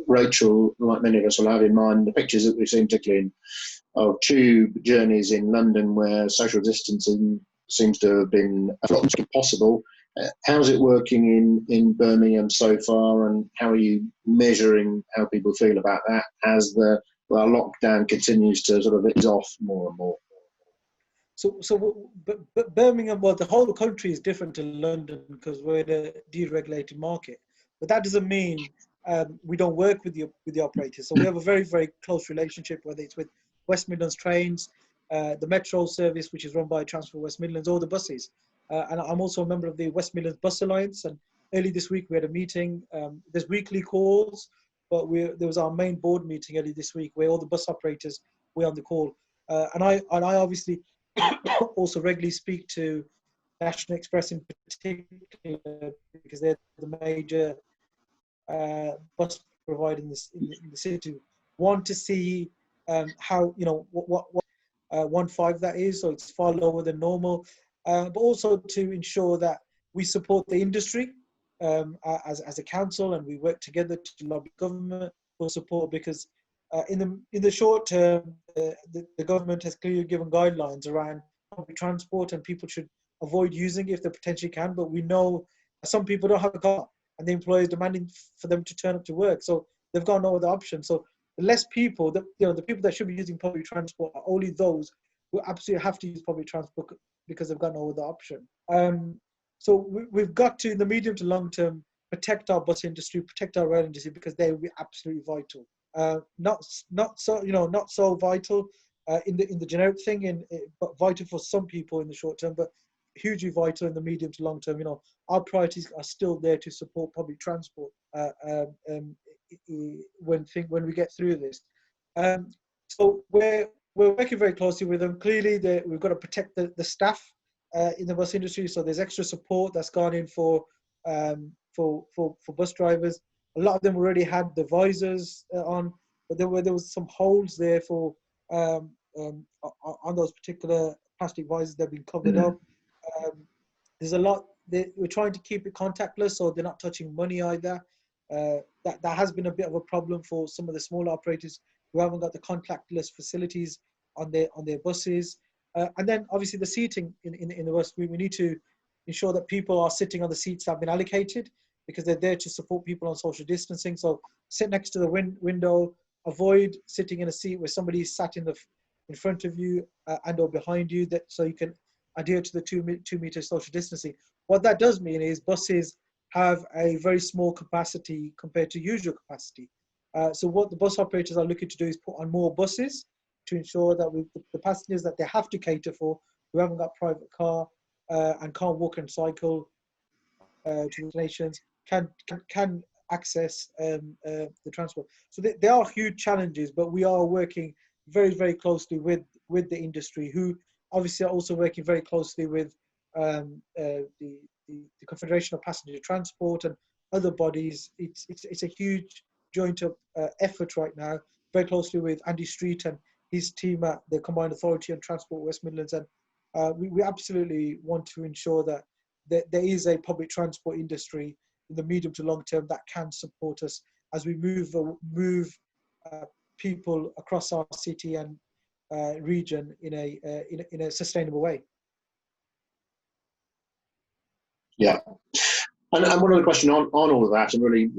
Rachel, like many of us, will have in mind the pictures that we've seen, particularly of tube journeys in London where social distancing seems to have been possible. How's it working in Birmingham so far, and how are you measuring how people feel about that as the lockdown continues to sort of ease off more and more? But Birmingham, well, the whole country is different to London because we're in a deregulated market. But that doesn't mean we don't work with the operators. So we have a very, very close relationship, whether it's with West Midlands Trains, the Metro service, which is run by Transport West Midlands, or the buses. And I'm also a member of the West Midlands Bus Alliance. And early this week we had a meeting. There's weekly calls, but there was our main board meeting early this week where all the bus operators were on the call. And I obviously also regularly speak to National Express in particular, because they're the major bus provider in the city. Want to see how, what 1.5 that is, so it's far lower than normal, but also to ensure that we support the industry as a council, and we work together to lobby government for support, because in the short term, the government has clearly given guidelines around public transport, and people should avoid using it if they potentially can. But we know some people don't have a car, and the employer is demanding for them to turn up to work, so they've got no other option. So the less people, the people that should be using public transport are only those who absolutely have to use public transport because they've got no other option. So we've got to, in the medium to long term, protect our bus industry, protect our rail industry, because they will be absolutely vital. Not so vital in the generic thing, but vital for some people in the short term, but hugely vital in the medium to long term. Our priorities are still there to support public transport when we get through this. So we're working very closely with them. Clearly, we've got to protect the staff in the bus industry. So there's extra support that's gone in for bus drivers. A lot of them already had the visors on, but there was some holes there for on those particular plastic visors. They've been covered up. There's a lot. We're trying to keep it contactless, so they're not touching money either. That has been a bit of a problem for some of the smaller operators who haven't got the contactless facilities on their buses. And then obviously the seating in the bus, we need to ensure that people are sitting on the seats that have been allocated, because they're there to support people on social distancing. So sit next to the window, avoid sitting in a seat where somebody sat in front of you and or behind you, so you can adhere to the 2 meter social distancing. What that does mean is buses have a very small capacity compared to usual capacity. So what the bus operators are looking to do is put on more buses to ensure that the passengers that they have to cater for, who haven't got private car and can't walk and cycle to destinations, can access the transport. So there are huge challenges, but we are working very, very closely with the industry, who obviously are also working very closely with the Confederation of Passenger Transport and other bodies. It's a huge joint effort right now, very closely with Andy Street and his team at the Combined Authority on Transport West Midlands. And we absolutely want to ensure that there is a public transport industry in the medium to long term that can support us as we move people across our city and region in a sustainable way. Yeah. And one other question on all of that, and really,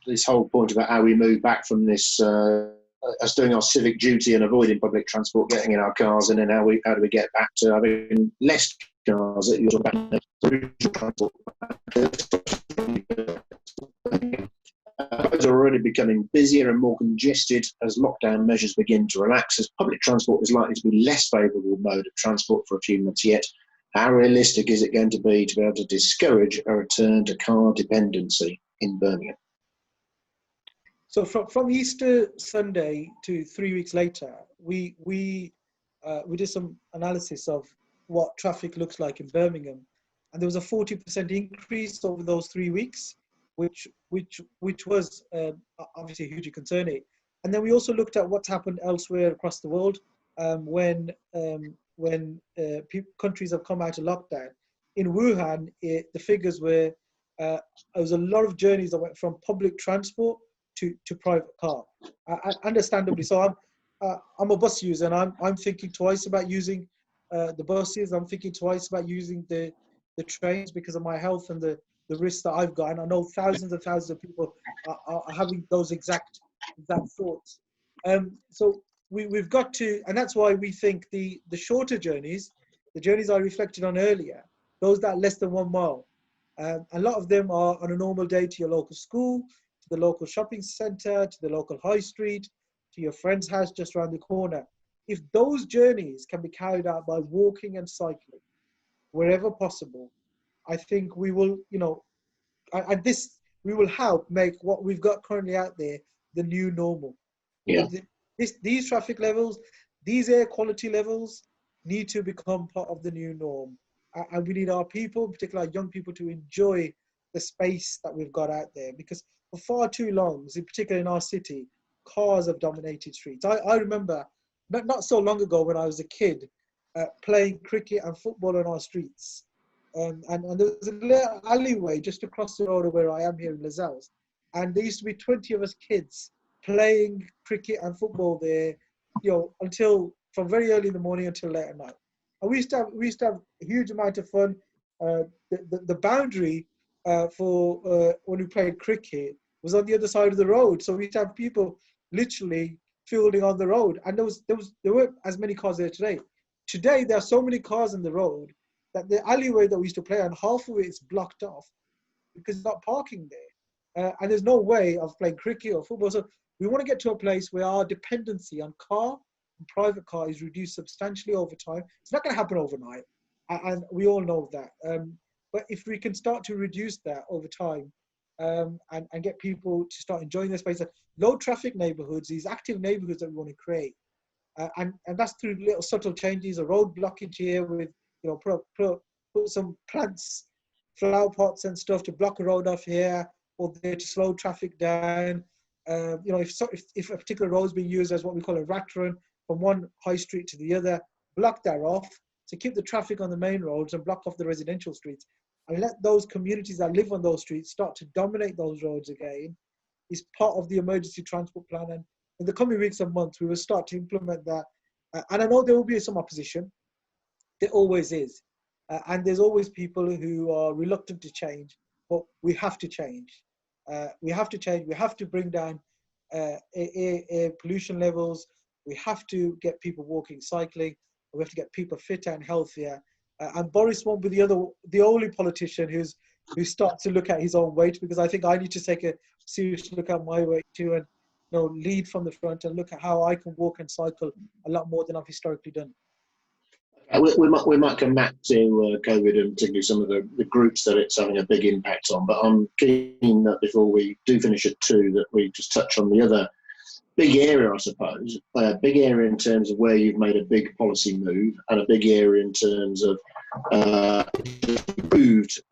this whole point about how we move back from this, us doing our civic duty and avoiding public transport, getting in our cars, and then how do we get back to having less cars that you're talking about regional transport. Roads are already becoming busier and more congested as lockdown measures begin to relax, as public transport is likely to be less favourable mode of transport for a few months yet. How realistic is it going to be able to discourage a return to car dependency in Birmingham? So from Easter Sunday to 3 weeks later, we did some analysis of what traffic looks like in Birmingham, and there was a 40% increase over those 3 weeks, which was obviously hugely concerning. And then we also looked at what's happened elsewhere across the world when countries have come out of lockdown. In Wuhan, the figures were there was a lot of journeys that went from public transport to private car, understandably. So I'm a bus user, and I'm thinking twice about using the buses. I'm thinking twice about using the trains because of my health and the risks that I've got. And I know thousands and thousands of people are having those exact thoughts. So we've got to, and that's why we think the shorter journeys, the journeys I reflected on earlier, those that are less than 1 mile, a lot of them are on a normal day to your local school, to the local shopping centre, to the local high street, to your friend's house just around the corner. If those journeys can be carried out by walking and cycling, wherever possible, I think we will, we will help make what we've got currently out there the new normal. Yeah. These traffic levels, these air quality levels need to become part of the new norm. And we need our people, particularly our young people, to enjoy the space that we've got out there, because for far too long, in particular in our city, cars have dominated streets. I remember not so long ago when I was a kid playing cricket and football on our streets. And there was a little alleyway just across the road of where I am here in Lozells. And there used to be 20 of us kids playing cricket and football there, until from very early in the morning until late at night. And we used to have a huge amount of fun. The boundary for when we played cricket was on the other side of the road. So we used to have people literally fielding on the road. And there weren't as many cars there today. Today, there are so many cars on the road that the alleyway that we used to play on, half of it is blocked off because there's not parking there. And there's no way of playing cricket or football. So we want to get to a place where our dependency on car and private car is reduced substantially over time. It's not going to happen overnight, and we all know that. But if we can start to reduce that over time and get people to start enjoying their space, low traffic neighbourhoods, these active neighbourhoods that we want to create, and that's through little subtle changes, a road blockage here with, put some plants, flower pots and stuff to block a road off here or there to slow traffic down. If a particular road is being used as what we call a rat run, from one high street to the other, block that off, to keep the traffic on the main roads and block off the residential streets, and let those communities that live on those streets start to dominate those roads again, is part of the emergency transport plan. And in the coming weeks and months, we will start to implement that. And I know there will be some opposition. There always is. And there's always people who are reluctant to change, but we have to change. We have to change. We have to bring down air pollution levels. We have to get people walking, cycling. We have to get people fitter and healthier. And Boris won't be the only politician who starts to look at his own weight, because I think I need to take a serious look at my weight too, and lead from the front and look at how I can walk and cycle a lot more than I've historically done. We might come back to COVID and particularly some of the groups that it's having a big impact on, but I'm keen that before we do finish at 2 that we just touch on the other big area, I suppose, a big area in terms of where you've made a big policy move, and a big area in terms of improved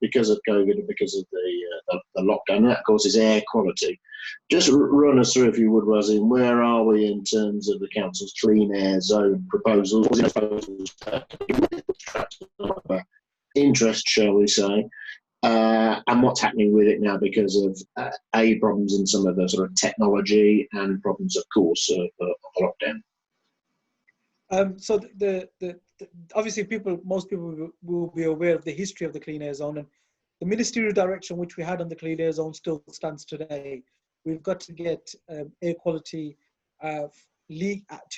because of COVID and because of the lockdown. And that, of course, is air quality. Just run us through, if you would, Waseem, where are we in terms of the council's clean air zone proposals? Interest, shall we say? And what's happening with it now because of problems in some of the sort of technology and problems, of course, of lockdown. So obviously most people will be aware of the history of the clean air zone, and the ministerial direction which we had on the clean air zone still stands today. We've got to get air quality to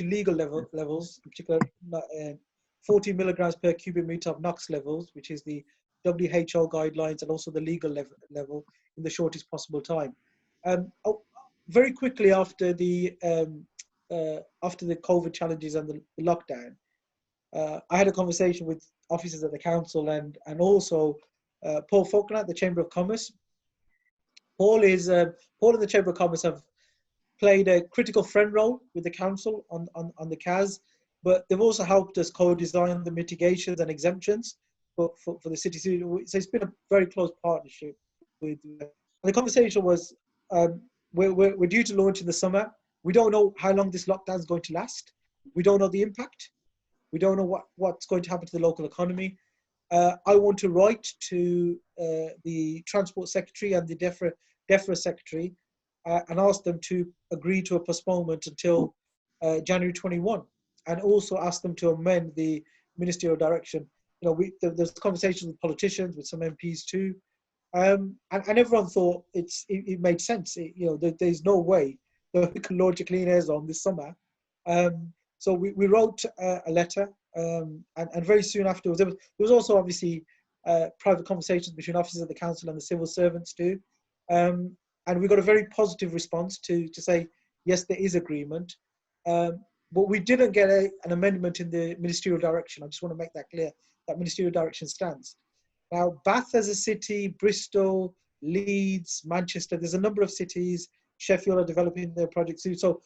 legal levels, in particular 40 milligrams per cubic meter of NOx levels, which is the WHO guidelines, and also the legal level in the shortest possible time. Very quickly after the COVID challenges and the lockdown, I had a conversation with officers at the council and also Paul Faulkner at the Chamber of Commerce. Paul and the Chamber of Commerce have played a critical friend role with the council on the CAS, but they've also helped us co-design the mitigations and exemptions for the city. So it's been a very close partnership with. The conversation was, we're due to launch in the summer. We don't know how long this lockdown is going to last. We don't know the impact. We don't know what's going to happen to the local economy. I want to write to the Transport Secretary and the DEFRA Secretary and ask them to agree to a postponement until January 21, and also ask them to amend the ministerial direction. There's conversations with politicians, with some MPs too, and everyone thought it made sense. There's no way that we can launch a clean air zone this summer. So we wrote a letter, and very soon afterwards, there was also obviously private conversations between officers of the council and the civil servants too. And we got a very positive response to say, yes, there is agreement. But we didn't get an amendment in the ministerial direction. I just want to make that clear. That ministerial direction stands. Now, Bath as a city, Bristol, Leeds, Manchester, there's a number of cities. Sheffield are developing their projects too. So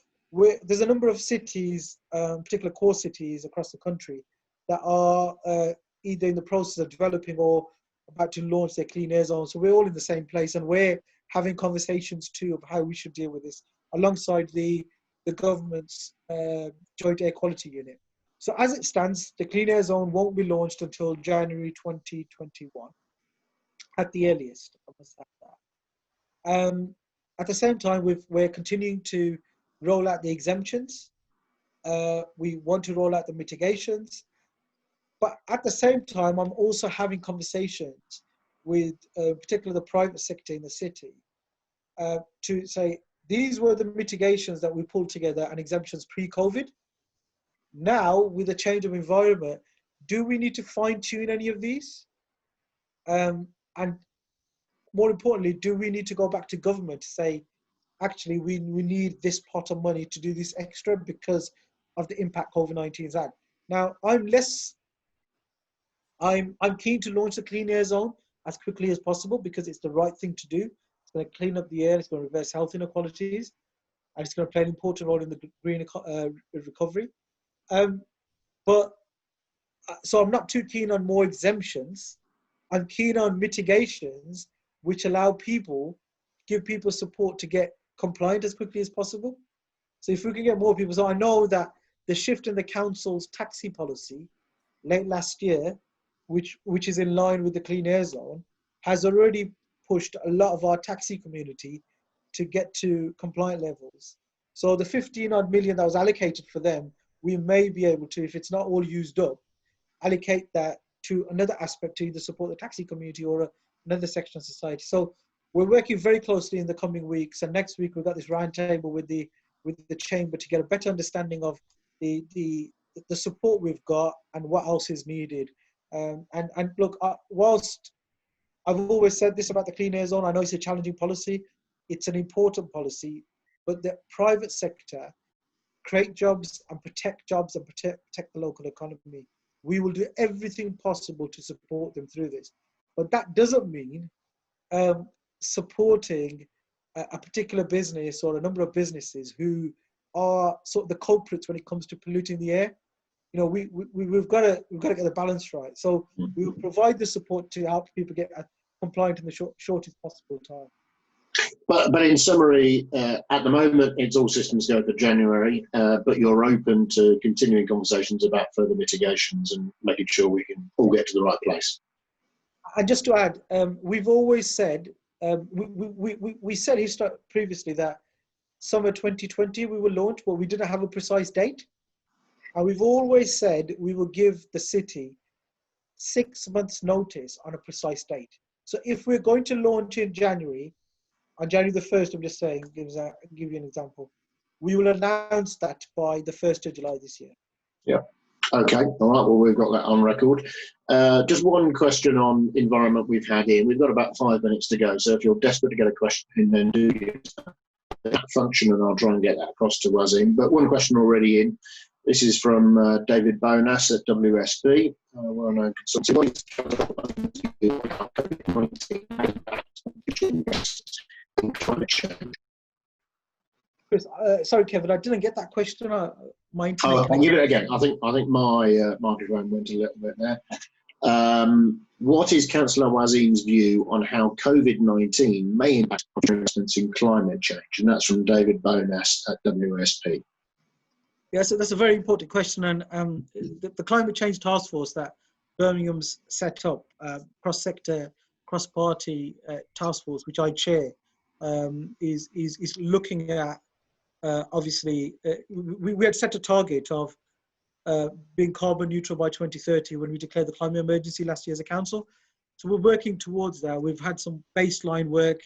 there's a number of cities, particular core cities across the country, that are either in the process of developing or about to launch their clean air zone. So we're all in the same place, and we're having conversations too of how we should deal with this, alongside the government's joint air quality unit. So as it stands, the clean air zone won't be launched until January 2021, at the earliest. I must add that. At the same time, we're continuing to roll out the exemptions. We want to roll out the mitigations. But at the same time, I'm also having conversations with particularly the private sector in the city to say, these were the mitigations that we pulled together and exemptions pre-COVID. Now, with a change of environment, do we need to fine-tune any of these? And more importantly, do we need to go back to government to say, actually, we need this pot of money to do this extra because of the impact COVID-19 has had? Now, I'm keen to launch the clean air zone as quickly as possible because it's the right thing to do. It's going to clean up the air, it's going to reverse health inequalities, and it's going to play an important role in the green recovery. So I'm not too keen on more exemptions. I'm keen on mitigations which allow give people support to get compliant as quickly as possible. So if we can get more people, so I know that the shift in the council's taxi policy late last year, which is in line with the clean air zone, has already pushed a lot of our taxi community to get to compliant levels. So the 15 odd million that was allocated for them, we may be able to, if it's not all used up, allocate that to another aspect to either support the taxi community or another section of society. So we're working very closely in the coming weeks, and next week we've got this roundtable with the chamber to get a better understanding of the support we've got and what else is needed. And look, whilst I've always said this about the clean air zone, I know it's a challenging policy, it's an important policy, but the private sector create jobs and protect the local economy. We will do everything possible to support them through this. But that doesn't mean supporting a particular business or a number of businesses who are sort of the culprits when it comes to polluting the air. You know, we've got to get the balance right. So we will provide the support to help people get compliant in the shortest possible time. But in summary, at the moment, it's all systems go for January, but you're open to continuing conversations about further mitigations and making sure we can all get to the right place. And just to add, we've always said, we said previously that summer 2020 we will launch, but we didn't have a precise date. And we've always said we will give the city 6 months notice on a precise date. So if we're going to launch in January, on January the 1st, I'm just saying, give you an example, we will announce that by the 1st of July this year. Yeah. Okay. All right. Well, we've got that on record. Just one question on environment we've had in. We've got about 5 minutes to go. So if you're desperate to get a question in, then do use that function and I'll try and get that across to Waseem. But one question already in. This is from David Bonas at WSB, well-known consultant. Climate change. Chris, sorry, Kevin, I didn't get that question. My internet. Oh, I'll give it again. I think my microphone went a little bit there. What is Councillor Waseem's view on how COVID-19 may impact, for instance, in climate change? And that's from David Bonas at WSP. Yeah, so that's a very important question. And the climate change task force that Birmingham's set up, cross-sector, cross-party task force, which I chair, is looking at, obviously, we had set a target of being carbon neutral by 2030 when we declared the climate emergency last year as a council. So we're working towards that. We've had some baseline work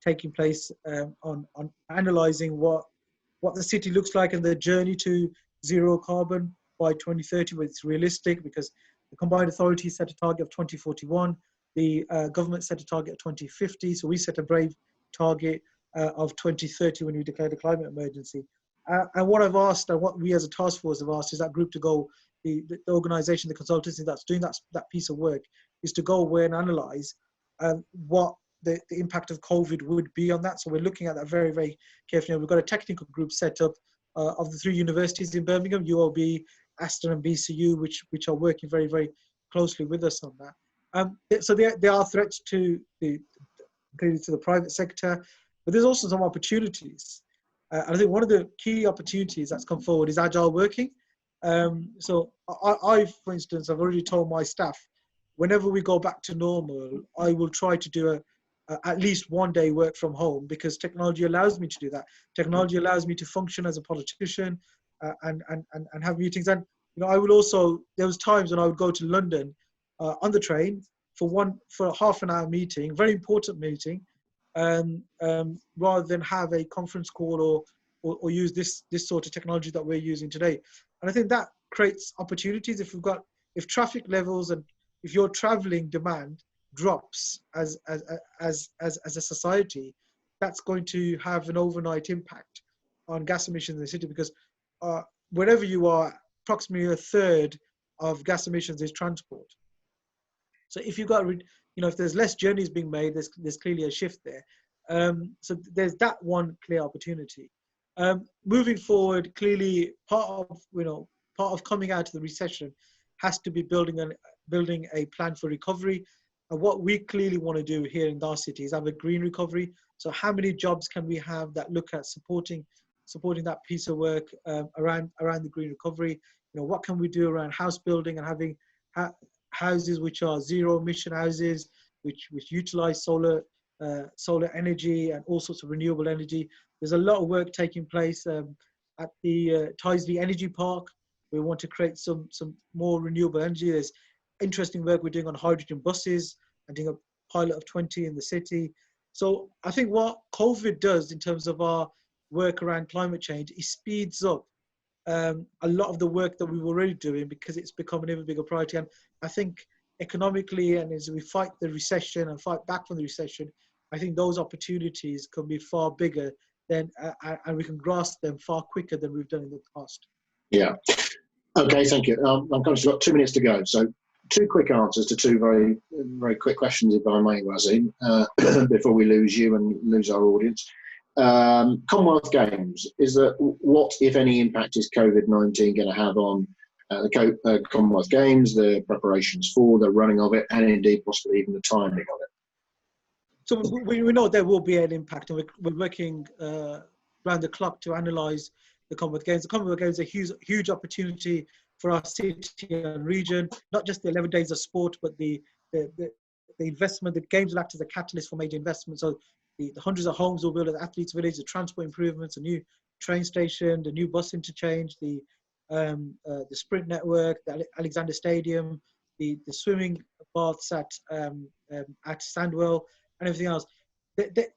taking place on analysing what the city looks like and the journey to zero carbon by 2030, where it's realistic, because the combined authority set a target of 2041, the government set a target of 2050, so we set a brave target of 2030 when we declared a climate emergency. And what I've asked, and what we as a task force have asked, is that group to go, the organisation, the consultancy that's doing that piece of work, is to go away and analyse what the impact of COVID would be on that. So we're looking at that very, very carefully. We've got a technical group set up of the 3 universities in Birmingham, UOB, Aston and BCU, which are working very, very closely with us on that. So there are threats to the private sector, but there's also some opportunities. And I think one of the key opportunities that's come forward is agile working. So I, for instance, I've already told my staff, whenever we go back to normal, I will try to do at least 1 day work from home, because technology allows me to do that. Technology allows me to function as a politician and have meetings. And I would also, there was times when I would go to London on the train for a half an hour meeting, very important meeting, rather than have a conference call or use this sort of technology that we're using today. And I think that creates opportunities. If traffic levels and if your traveling demand drops as a society, that's going to have an overnight impact on gas emissions in the city, because wherever you are, approximately 1/3 of gas emissions is transport. So if you've got, if there's less journeys being made, there's clearly a shift there. So there's that one clear opportunity. Moving forward, clearly part of coming out of the recession has to be building a plan for recovery. And what we clearly want to do here in our city is have a green recovery. So how many jobs can we have that look at supporting supporting that piece of work around the green recovery. What can we do around house building and having houses which are zero emission houses, which utilize solar energy and all sorts of renewable energy. There's a lot of work taking place at the Tyseley Energy Park. We want to create some more renewable energy. There's interesting work we're doing on hydrogen buses and doing a pilot of 20 in the city. So I think what COVID does in terms of our work around climate change, it speeds up a lot of the work that we were already doing, because it's become an even bigger priority. And I think economically, and as we fight the recession and fight back from the recession, I think those opportunities can be far bigger than, and we can grasp them far quicker than we've done in the past. Yeah. Okay, thank you. I've got 2 minutes to go. So 2 quick answers to 2 very, very quick questions, if I may, Waseem, before we lose you and lose our audience. Commonwealth Games, what, if any, impact is COVID-19 going to have on the Commonwealth Games, the preparations for the running of it, and indeed possibly even the timing of it? So we know there will be an impact, and we're working round the clock to analyse the Commonwealth Games. The Commonwealth Games is a huge opportunity for our city and region, not just the 11 days of sport, but the investment. The Games will act as a catalyst for major investment. So the hundreds of homes will build at the Athletes Village, the transport improvements, a new train station, the new bus interchange, the sprint network, the Alexander Stadium, the swimming baths at Sandwell, and everything else.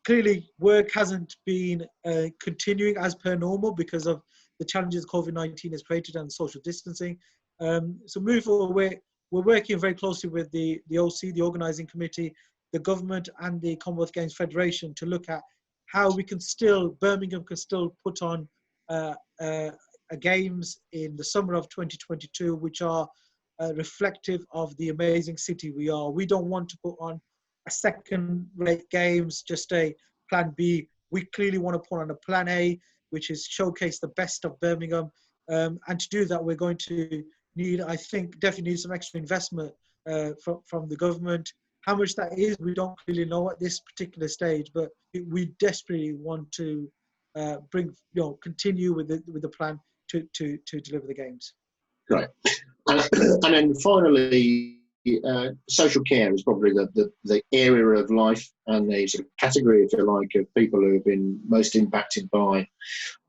Clearly, work hasn't been continuing as per normal because of the challenges COVID-19 has created and social distancing. So moving forward, we're working very closely with the OC, the organising committee, the government and the Commonwealth Games Federation to look at how we can Birmingham can still put on games in the summer of 2022, which are reflective of the amazing city we are. We don't want to put on a second-rate games, just a plan B. We clearly want to put on a plan A, which is showcase the best of Birmingham. And to do that, we're going to need, I think, definitely need some extra investment from the government. How much that is, we don't really know at this particular stage, but we desperately want to continue with the plan to deliver the games. Right. And then finally, social care is probably the area of life and the sort of category, if you like, of people who have been most impacted by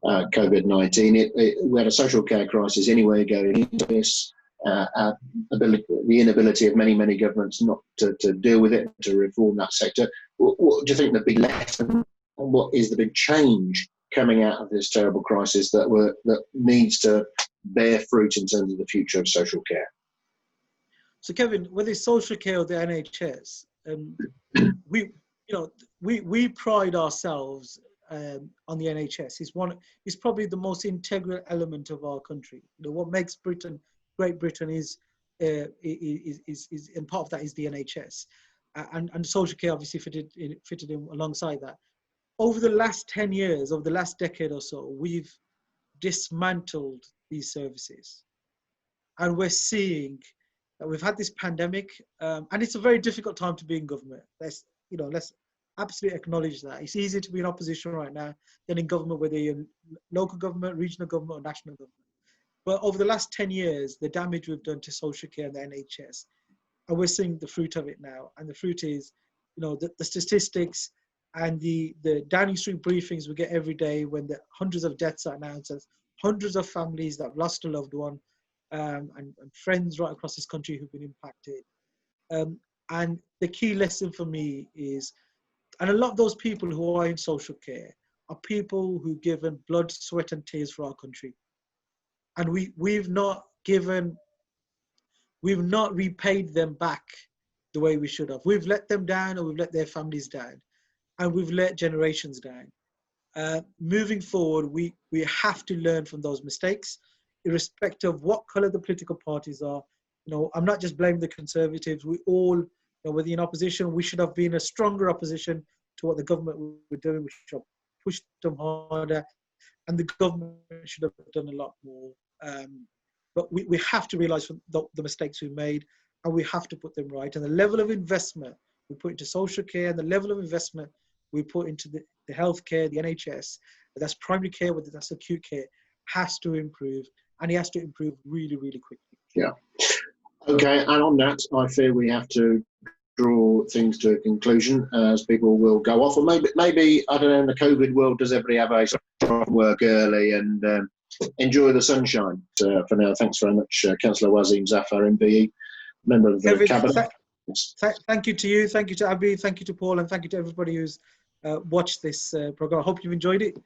COVID-19. We had a social care crisis anyway going into this. The inability of many governments not to deal with it, to reform that sector. What do you think the big lesson, and what is the big change coming out of this terrible crisis that needs to bear fruit in terms of the future of social care? So, Kevin, whether it's social care or the NHS, we pride ourselves on the NHS. It's probably the most integral element of our country. What makes Great Britain is and part of that is the NHS, and social care obviously fitted in alongside that. Over the last 10 years, over the last decade or so, we've dismantled these services, and we're seeing that we've had this pandemic, and it's a very difficult time to be in government. Let's absolutely acknowledge that. It's easier to be in opposition right now than in government, whether you're in local government, regional government, or national government. But over the last 10 years, the damage we've done to social care and the NHS, and we're seeing the fruit of it now. And the fruit is, the statistics and the Downing Street briefings we get every day when the hundreds of deaths are announced, hundreds of families that have lost a loved one, and friends right across this country who've been impacted. And the key lesson for me is, and a lot of those people who are in social care are people who've given blood, sweat, and tears for our country. And we've not repaid them back the way we should have. We've let them down, and we've let their families down, and we've let generations down. Moving forward, we have to learn from those mistakes, irrespective of what colour the political parties are. I'm not just blaming the Conservatives. We all, whether in opposition, we should have been a stronger opposition to what the government were doing. We should have pushed them harder, and the government should have done a lot more. But we have to realise from the mistakes we made, and we have to put them right. And the level of investment we put into social care, and the level of investment we put into the healthcare, the NHS, whether that's primary care, whether that's acute care, has to improve, and it has to improve really, really quickly. Yeah. Okay, and on that, I fear we have to draw things to a conclusion as people will go off. Or maybe I don't know, in the COVID world, does everybody have a sort of work early and enjoy the sunshine? For now, thanks very much, Councillor Waseem Zaffar OBE, member of the Kevin, Cabinet. thank you to you, thank you to Abby, thank you to Paul, and thank you to everybody who's watched this programme. I hope you've enjoyed it.